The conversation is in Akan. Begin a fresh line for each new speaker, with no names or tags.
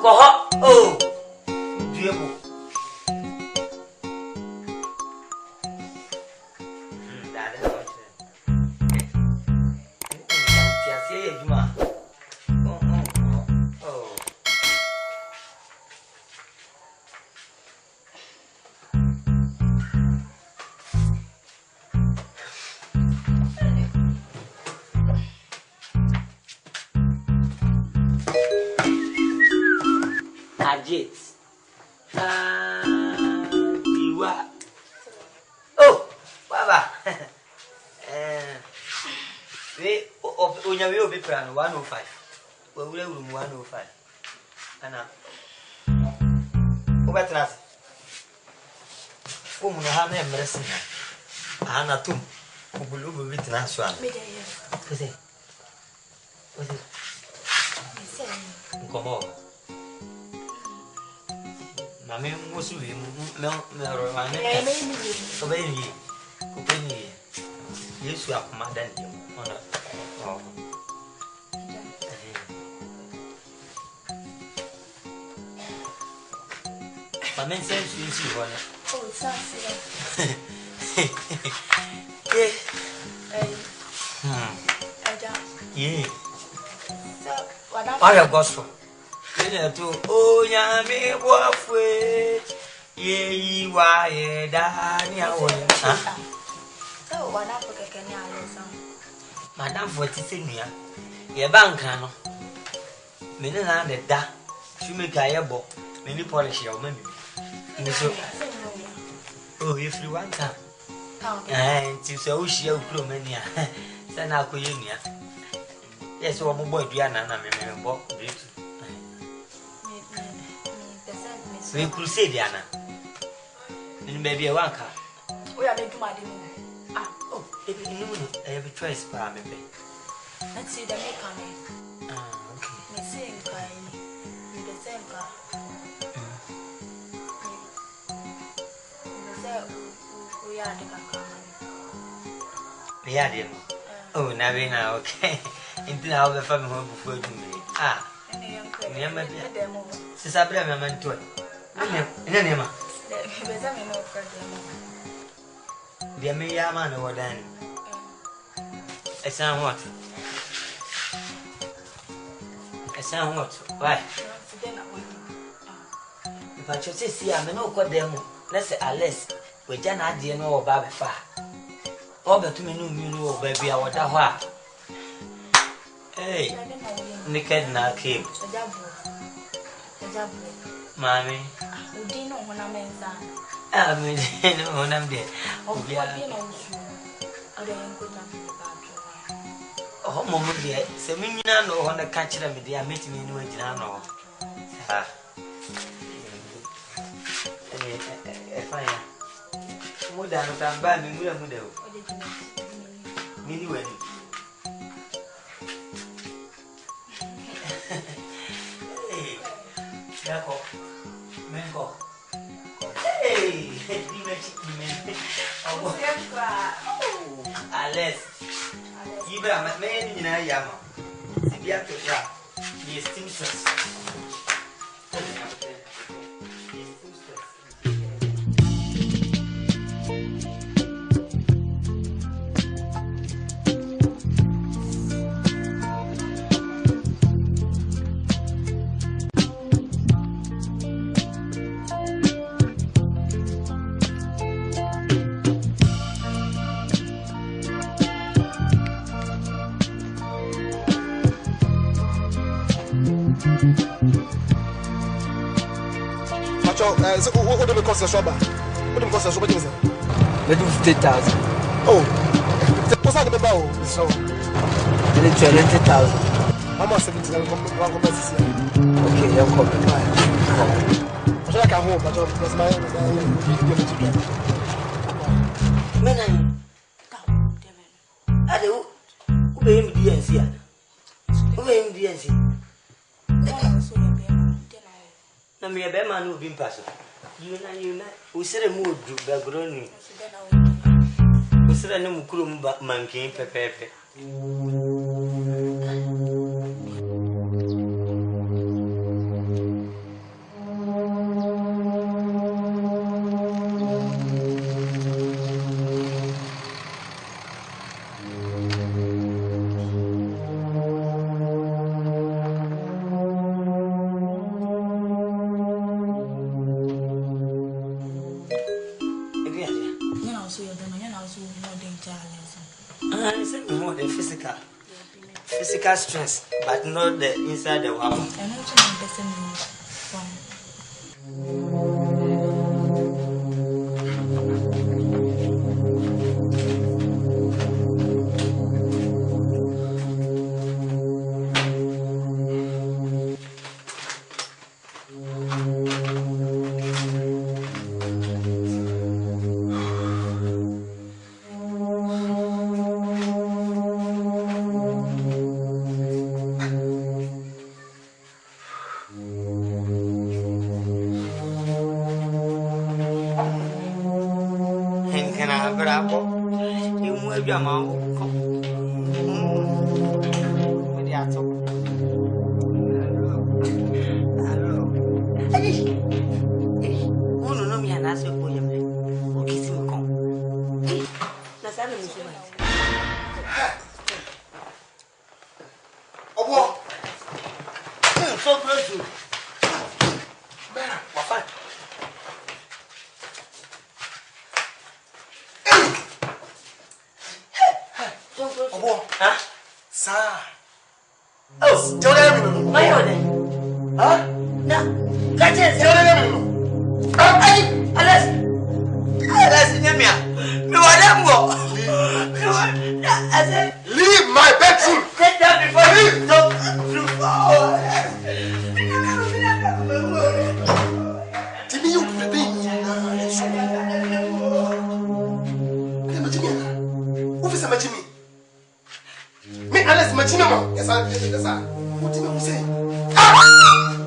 Oh, Diego. That is what oh. Ajit. Diwa. Oh, Baba. We will be plan 105. We will 105. Anna. Over to us. Oh, Muhammad Mercy. Anna too. Who will be to us one. What's it? Come on. Mammy was with no, obey me. Yes, you are commandant. My man says you see one. Oh, it's not. Yeah. So, what I have gospel. Oh, Yami, Waffle. Ye, why, Dania. So, what I forget Madame Fortisinia, your bank, Menina, the da, she make a book, many polish your memory. Oh, if you want her, and to so she will bloom in here, send out Kunia. Yes, one boy, Diana, and I walk with we could say, Diana. And maybe a wanker. We are going to my dinner. Oh, if you know, I have a choice, maybe. Let's see the mechanic. Okay. The same guy, the same car. We are the car. We are the oh, Navina, okay. Into our family home before you me. Never since I bring a man to it. Nenema. Dear me, Yaman or Danny. I sound what? I sound what? Why? If I should say, I'm no good demo. Let's say, unless we can add the no Baby Far. Over to me, no, baby, I want a what? Hey, Nicked now came. Mammy, who didn't know when I'm in that. I mean, when I'm there. Oh, oh, Mamma, dear, Semina, no one to catch them, dear, meeting me in Wajano. Ah, fire. More than I'm buying me with a model. Anyway. Menko. Hey, Alice. You better make me in a yama. If you have to try, the extinctions. So what do we cost the shop? What do we cost the shop? We do 50,000. Oh, what's that about? So, 20,000. How much 70,000? Okay, you're coming. I feel like I'm home, but that's my I do. Who be him DNC? Who be him DNC? Na me be man no bi mpaso you na we sere mu odu bagroni we sere ne mu kuro mu mankin pepepe more the physical stress, but not the inside the wow.
Me, unless my chinamo, yes, I what did you say?